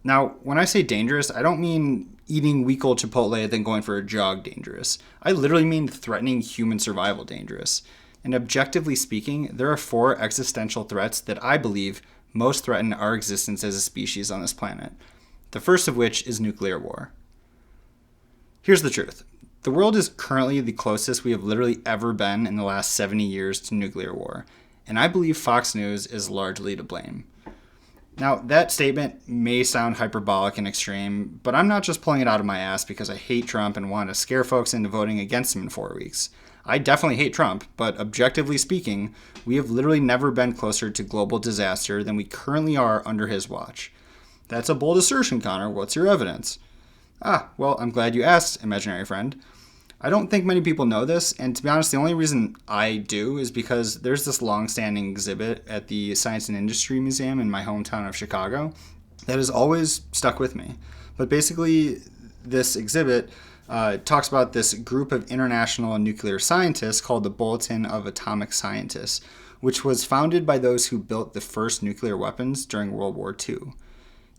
Now, when I say dangerous, I don't mean eating week old Chipotle then going for a jog dangerous. I literally mean threatening human survival dangerous. And objectively speaking, there are four existential threats that I believe most threaten our existence as a species on this planet. The first of which is nuclear war. Here's the truth. The world is currently the closest we have literally ever been in the last 70 years to nuclear war, and I believe Fox News is largely to blame. Now, that statement may sound hyperbolic and extreme, but I'm not just pulling it out of my ass because I hate Trump and want to scare folks into voting against him in 4 weeks. I definitely hate Trump, but objectively speaking, we have literally never been closer to global disaster than we currently are under his watch. That's a bold assertion, Connor. What's your evidence? Well, I'm glad you asked, imaginary friend. I don't think many people know this, and to be honest, the only reason I do is because there's this long-standing exhibit at the Science and Industry Museum in my hometown of Chicago that has always stuck with me. But basically, this exhibit talks about this group of international nuclear scientists called the Bulletin of Atomic Scientists, which was founded by those who built the first nuclear weapons during World War II.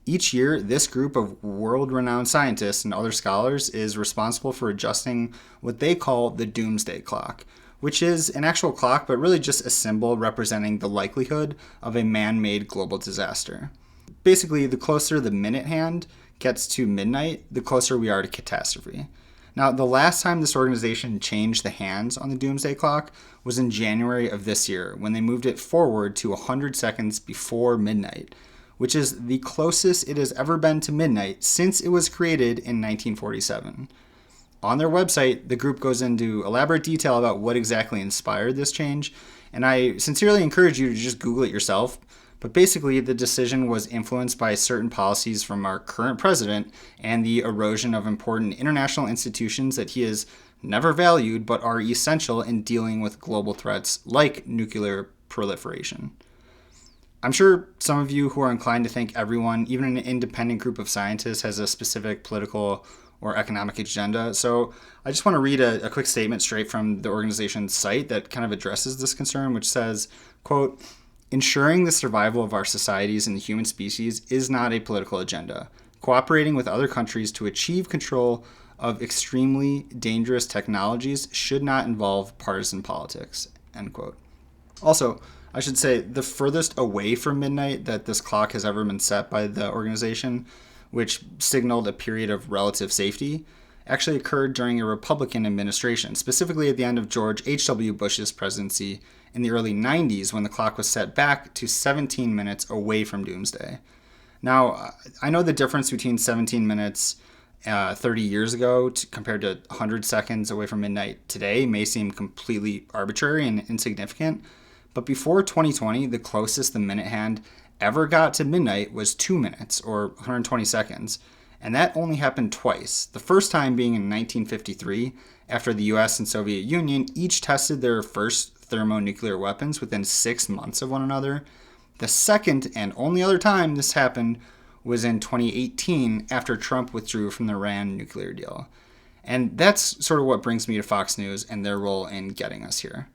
Each year, this group of world-renowned scientists and other scholars is responsible for adjusting what they call the doomsday clock, which is an actual clock but really just a symbol representing the likelihood of a man-made global disaster. Basically, the closer the minute hand gets to midnight, the closer we are to catastrophe. Now, the last time this organization changed the hands on the doomsday clock was in January of this year, when they moved it forward to 100 seconds before midnight, which is the closest it has ever been to midnight since it was created in 1947. On their website, the group goes into elaborate detail about what exactly inspired this change, and I sincerely encourage you to just Google it yourself. But basically, the decision was influenced by certain policies from our current president and the erosion of important international institutions that he has never valued but are essential in dealing with global threats like nuclear proliferation. I'm sure some of you who are inclined to think everyone, even an independent group of scientists, has a specific political or economic agenda. So I just want to read a quick statement straight from the organization's site that kind of addresses this concern, which says, quote, "Ensuring the survival of our societies and the human species is not a political agenda. Cooperating with other countries to achieve control of extremely dangerous technologies should not involve partisan politics," end quote. Also, I should say the furthest away from midnight that this clock has ever been set by the organization, which signaled a period of relative safety, actually occurred during a Republican administration, specifically at the end of George H.W. Bush's presidency in the early 90s, when the clock was set back to 17 minutes away from doomsday. Now, I know the difference between 17 minutes 30 years ago compared to 100 seconds away from midnight today may seem completely arbitrary and insignificant, but before 2020, the closest the minute hand ever got to midnight was 2 minutes, or 120 seconds, and that only happened twice. The first time being in 1953, after the US and Soviet Union each tested their first thermonuclear weapons within 6 months of one another. The second and only other time this happened was in 2018, after Trump withdrew from the Iran nuclear deal. And that's sort of what brings me to Fox News and their role in getting us here.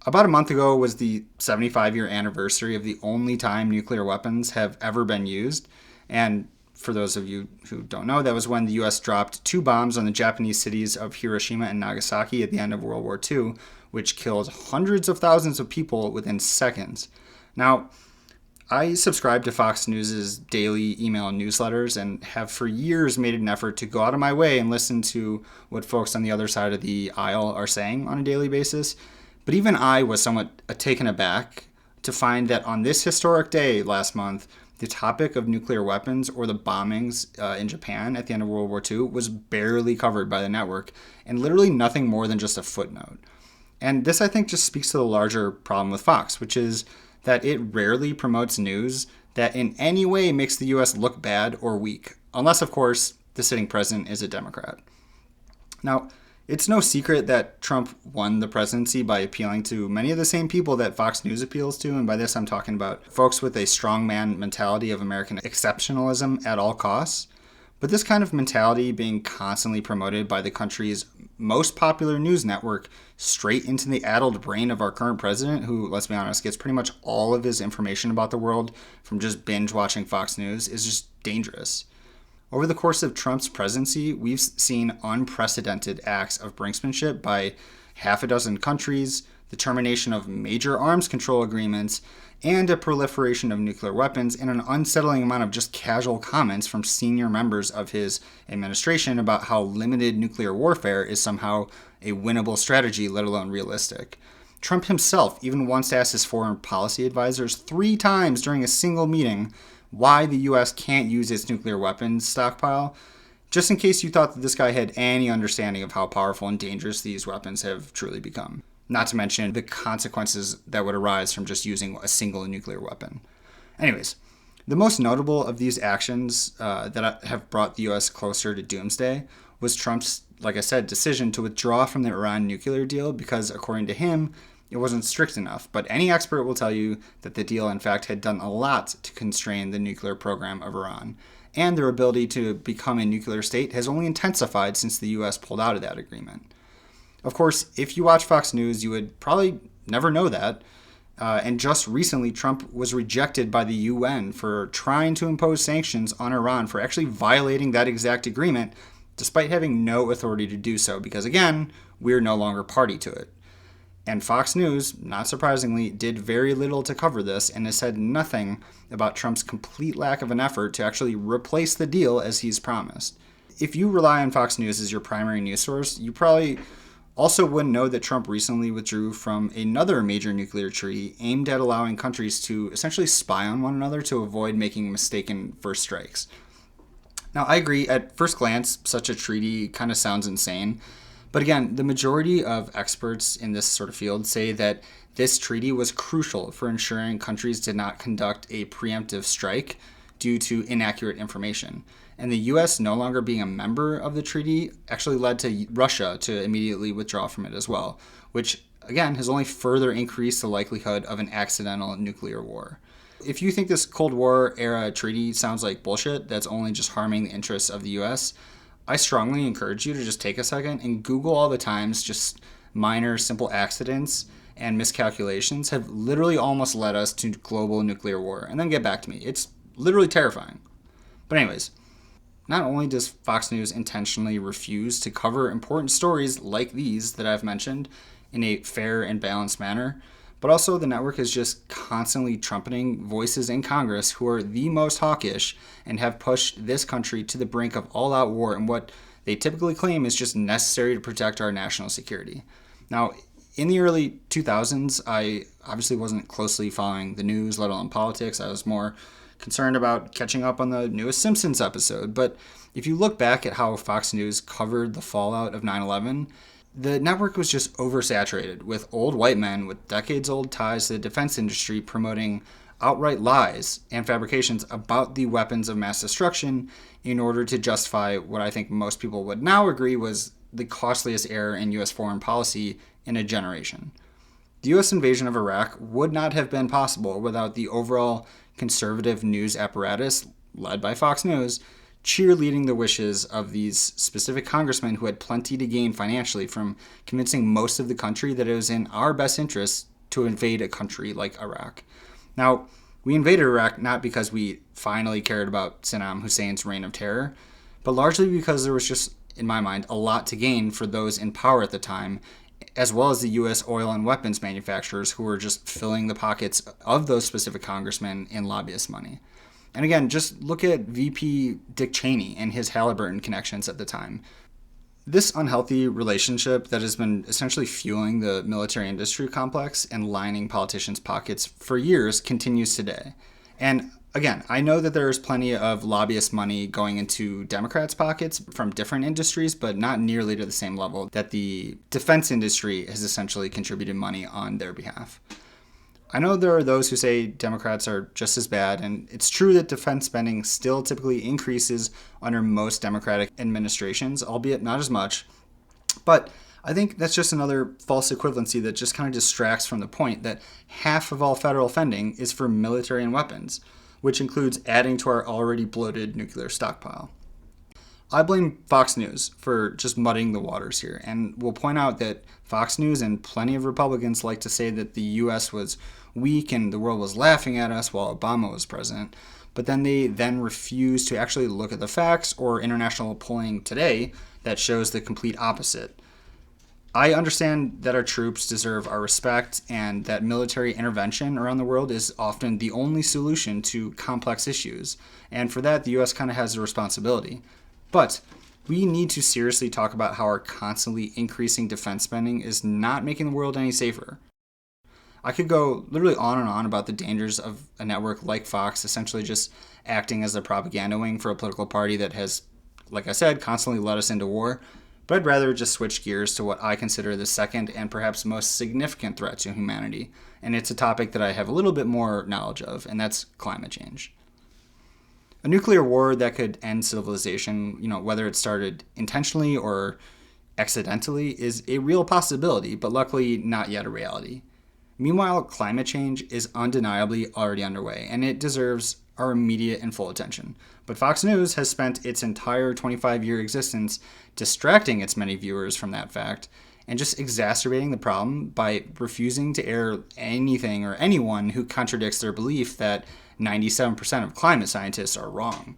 About a month ago was the 75-year anniversary of the only time nuclear weapons have ever been used. And for those of you who don't know, that was when the US dropped 2 bombs on the Japanese cities of Hiroshima and Nagasaki at the end of World War II, which killed hundreds of thousands of people within seconds. Now, I subscribe to Fox News' daily email newsletters and have for years made an effort to go out of my way and listen to what folks on the other side of the aisle are saying on a daily basis. But even I was somewhat taken aback to find that on this historic day last month, the topic of nuclear weapons or the bombings in Japan at the end of World War II was barely covered by the network, and literally nothing more than just a footnote. And this, I think, just speaks to the larger problem with Fox, which is that it rarely promotes news that in any way makes the US look bad or weak, unless, of course, the sitting president is a Democrat. Now, it's no secret that Trump won the presidency by appealing to many of the same people that Fox News appeals to, and by this I'm talking about folks with a strongman mentality of American exceptionalism at all costs. But this kind of mentality being constantly promoted by the country's most popular news network straight into the addled brain of our current president, who, let's be honest, gets pretty much all of his information about the world from just binge watching Fox News, is just dangerous. Over the course of Trump's presidency, we've seen unprecedented acts of brinksmanship by half a dozen countries, the termination of major arms control agreements, and a proliferation of nuclear weapons, and an unsettling amount of just casual comments from senior members of his administration about how limited nuclear warfare is somehow a winnable strategy, let alone realistic. Trump himself even once asked his foreign policy advisors 3 times during a single meeting why the U.S. can't use its nuclear weapons stockpile, just in case you thought that this guy had any understanding of how powerful and dangerous these weapons have truly become. Not to mention the consequences that would arise from just using a single nuclear weapon. Anyways, the most notable of these actions that have brought the U.S. closer to doomsday was Trump's, like I said, decision to withdraw from the Iran nuclear deal because, according to him, it wasn't strict enough. But any expert will tell you that the deal, in fact, had done a lot to constrain the nuclear program of Iran. And their ability to become a nuclear state has only intensified since the U.S. pulled out of that agreement. Of course, if you watch Fox News, you would probably never know that. And just recently, Trump was rejected by the UN for trying to impose sanctions on Iran for actually violating that exact agreement, despite having no authority to do so, because again, we're no longer party to it. And Fox News, not surprisingly, did very little to cover this and has said nothing about Trump's complete lack of an effort to actually replace the deal as he's promised. If you rely on Fox News as your primary news source, you probably also wouldn't know that Trump recently withdrew from another major nuclear treaty aimed at allowing countries to essentially spy on one another to avoid making mistaken first strikes. Now, I agree, at first glance, such a treaty kind of sounds insane. But again, the majority of experts in this sort of field say that this treaty was crucial for ensuring countries did not conduct a preemptive strike due to inaccurate information. And the U.S. no longer being a member of the treaty actually led to Russia to immediately withdraw from it as well, which, again, has only further increased the likelihood of an accidental nuclear war. If you think this Cold War era treaty sounds like bullshit that's only just harming the interests of the U.S., I strongly encourage you to just take a second and Google all the times just minor, simple accidents and miscalculations have literally almost led us to global nuclear war, and then get back to me. It's literally terrifying. But anyways, not only does Fox News intentionally refuse to cover important stories like these that I've mentioned in a fair and balanced manner, but also the network is just constantly trumpeting voices in Congress who are the most hawkish and have pushed this country to the brink of all-out war in what they typically claim is just necessary to protect our national security. Now, in the early 2000s, I obviously wasn't closely following the news, let alone politics. I was more concerned about catching up on the newest Simpsons episode. But if you look back at how Fox News covered the fallout of 9/11, the network was just oversaturated with old white men with decades-old ties to the defense industry promoting outright lies and fabrications about the weapons of mass destruction in order to justify what I think most people would now agree was the costliest error in U.S. foreign policy in a generation. The U.S. invasion of Iraq would not have been possible without the overall conservative news apparatus, led by Fox News, cheerleading the wishes of these specific congressmen who had plenty to gain financially from convincing most of the country that it was in our best interest to invade a country like Iraq. Now, we invaded Iraq not because we finally cared about Saddam Hussein's reign of terror, but largely because there was just, in my mind, a lot to gain for those in power at the time, as well as the U.S. oil and weapons manufacturers who were just filling the pockets of those specific congressmen in lobbyist money. And again, just look at VP Dick Cheney and his Halliburton connections at the time. This unhealthy relationship that has been essentially fueling the military industry complex and lining politicians' pockets for years continues today. And again, I know that there is plenty of lobbyist money going into Democrats' pockets from different industries, but not nearly to the same level that the defense industry has essentially contributed money on their behalf. I know there are those who say Democrats are just as bad, and it's true that defense spending still typically increases under most Democratic administrations, albeit not as much. But I think that's just another false equivalency that just kind of distracts from the point that half of all federal funding is for military and weapons, which includes adding to our already bloated nuclear stockpile. I blame Fox News for just muddying the waters here, and will point out that Fox News and plenty of Republicans like to say that the U.S. was weak and the world was laughing at us while Obama was president, but then they refuse to actually look at the facts or international polling today that shows the complete opposite. I understand that our troops deserve our respect and that military intervention around the world is often the only solution to complex issues, and for that the U.S. kind of has a responsibility. But we need to seriously talk about how our constantly increasing defense spending is not making the world any safer. I could go literally on and on about the dangers of a network like Fox essentially just acting as a propaganda wing for a political party that has, like I said, constantly led us into war. But I'd rather just switch gears to what I consider the second and perhaps most significant threat to humanity. And it's a topic that I have a little bit more knowledge of, and that's climate change. A nuclear war that could end civilization, whether it started intentionally or accidentally, is a real possibility, but luckily not yet a reality. Meanwhile, climate change is undeniably already underway, and it deserves our immediate and full attention. But Fox News has spent its entire 25-year existence distracting its many viewers from that fact and just exacerbating the problem by refusing to air anything or anyone who contradicts their belief that 97% of climate scientists are wrong.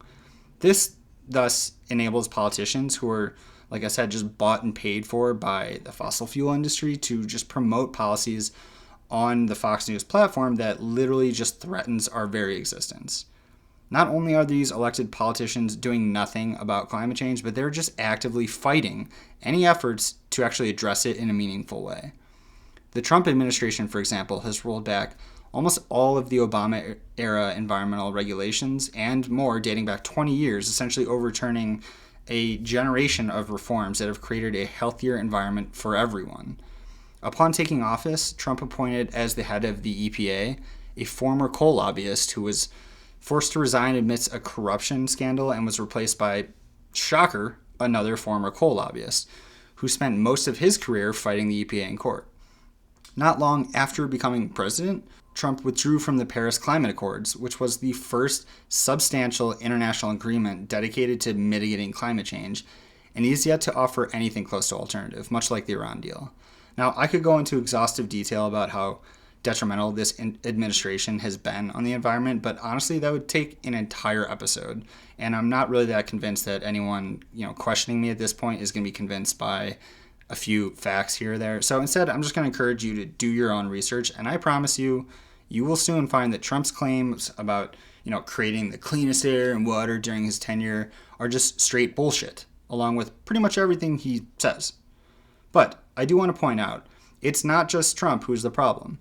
This thus enables politicians who are, like I said, just bought and paid for by the fossil fuel industry to just promote policies on the Fox News platform that literally just threatens our very existence. Not only are these elected politicians doing nothing about climate change, but they're just actively fighting any efforts to actually address it in a meaningful way. The Trump administration, for example, has rolled back almost all of the Obama-era environmental regulations and more dating back 20 years, essentially overturning a generation of reforms that have created a healthier environment for everyone. Upon taking office, Trump appointed as the head of the EPA a former coal lobbyist who was forced to resign amidst a corruption scandal and was replaced by, shocker, another former coal lobbyist who spent most of his career fighting the EPA in court. Not long after becoming president, Trump withdrew from the Paris Climate Accords, which was the first substantial international agreement dedicated to mitigating climate change, and he is yet to offer anything close to alternative, much like the Iran deal. Now, I could go into exhaustive detail about how detrimental this administration has been on the environment, but honestly, that would take an entire episode, and I'm not really that convinced that anyone, questioning me at this point is going to be convinced by a few facts here or there. So instead, I'm just going to encourage you to do your own research, and I promise you, you will soon find that Trump's claims about, creating the cleanest air and water during his tenure are just straight bullshit, along with pretty much everything he says. But I do want to point out, it's not just Trump who's the problem.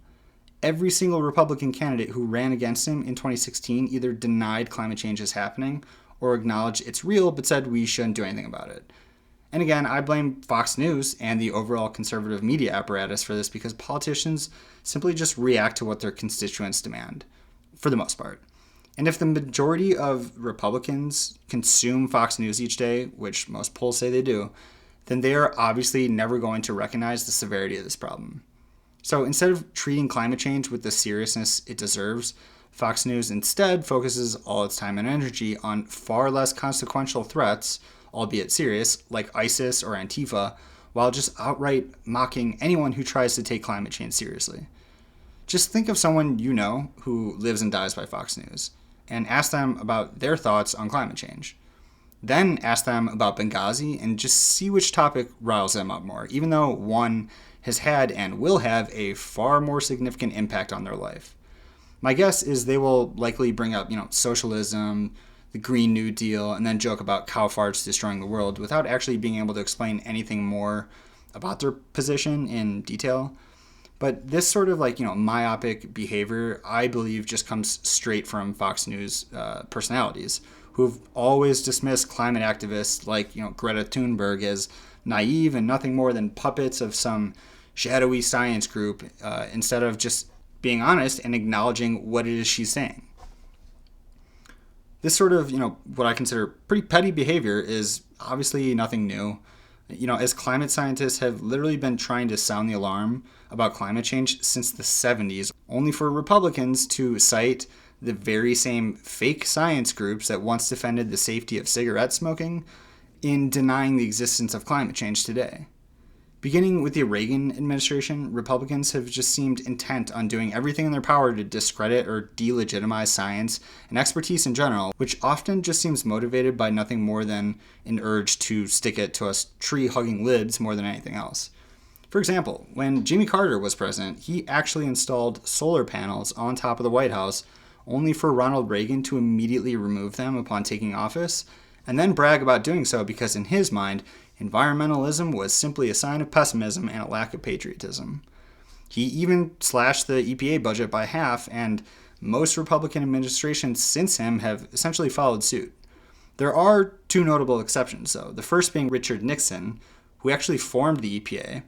Every single Republican candidate who ran against him in 2016 either denied climate change is happening or acknowledged it's real but said we shouldn't do anything about it. And again, I blame Fox News and the overall conservative media apparatus for this because politicians simply just react to what their constituents demand, for the most part. And if the majority of Republicans consume Fox News each day, which most polls say they do, then they are obviously never going to recognize the severity of this problem. So instead of treating climate change with the seriousness it deserves, Fox News instead focuses all its time and energy on far less consequential threats, albeit serious, like ISIS or Antifa, while just outright mocking anyone who tries to take climate change seriously. Just think of someone you know who lives and dies by Fox News, and ask them about their thoughts on climate change. Then ask them about Benghazi and just see which topic riles them up more, even though one has had and will have a far more significant impact on their life. My guess is they will likely bring up, socialism, the Green New Deal, and then joke about cow farts destroying the world without actually being able to explain anything more about their position in detail. But this sort of myopic behavior, I believe, just comes straight from Fox News personalities who've always dismissed climate activists like, Greta Thunberg as naive and nothing more than puppets of some shadowy science group instead of just being honest and acknowledging what it is she's saying. This sort of, what I consider pretty petty behavior is obviously nothing new. As climate scientists have literally been trying to sound the alarm about climate change since the 70s, only for Republicans to cite the very same fake science groups that once defended the safety of cigarette smoking in denying the existence of climate change today. Beginning with the Reagan administration, Republicans have just seemed intent on doing everything in their power to discredit or delegitimize science and expertise in general, which often just seems motivated by nothing more than an urge to stick it to us tree-hugging libs more than anything else. For example, when Jimmy Carter was president, he actually installed solar panels on top of the White House, only for Ronald Reagan to immediately remove them upon taking office, and then brag about doing so because in his mind, environmentalism was simply a sign of pessimism and a lack of patriotism. He even slashed the EPA budget by half, and most Republican administrations since him have essentially followed suit. There are two notable exceptions, though, the first being Richard Nixon, who actually formed the EPA,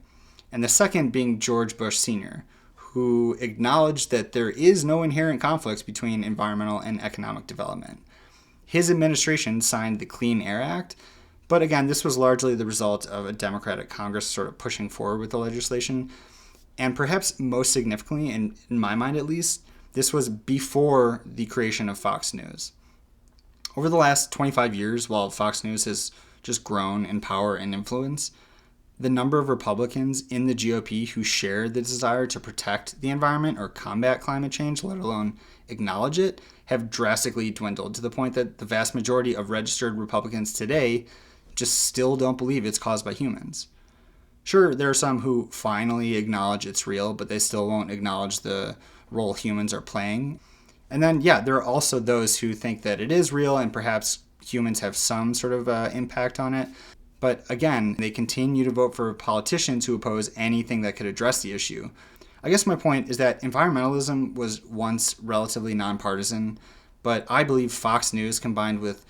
and the second being George Bush Sr., who acknowledged that there is no inherent conflict between environmental and economic development. His administration signed the Clean Air Act, but again, this was largely the result of a Democratic Congress sort of pushing forward with the legislation. And perhaps most significantly, in my mind at least, this was before the creation of Fox News. Over the last 25 years, while Fox News has just grown in power and influence, the number of Republicans in the GOP who share the desire to protect the environment or combat climate change, let alone acknowledge it, have drastically dwindled to the point that the vast majority of registered Republicans today just still don't believe it's caused by humans. Sure, there are some who finally acknowledge it's real, but they still won't acknowledge the role humans are playing. And then, there are also those who think that it is real and perhaps humans have some sort of impact on it. But again, they continue to vote for politicians who oppose anything that could address the issue. I guess my point is that environmentalism was once relatively nonpartisan, but I believe Fox News combined with,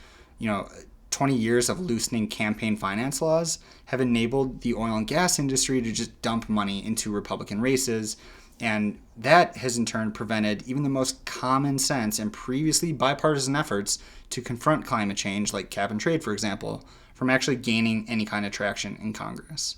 20 years of loosening campaign finance laws have enabled the oil and gas industry to just dump money into Republican races, and that has in turn prevented even the most common sense and previously bipartisan efforts to confront climate change, like cap and trade, for example, from actually gaining any kind of traction in Congress.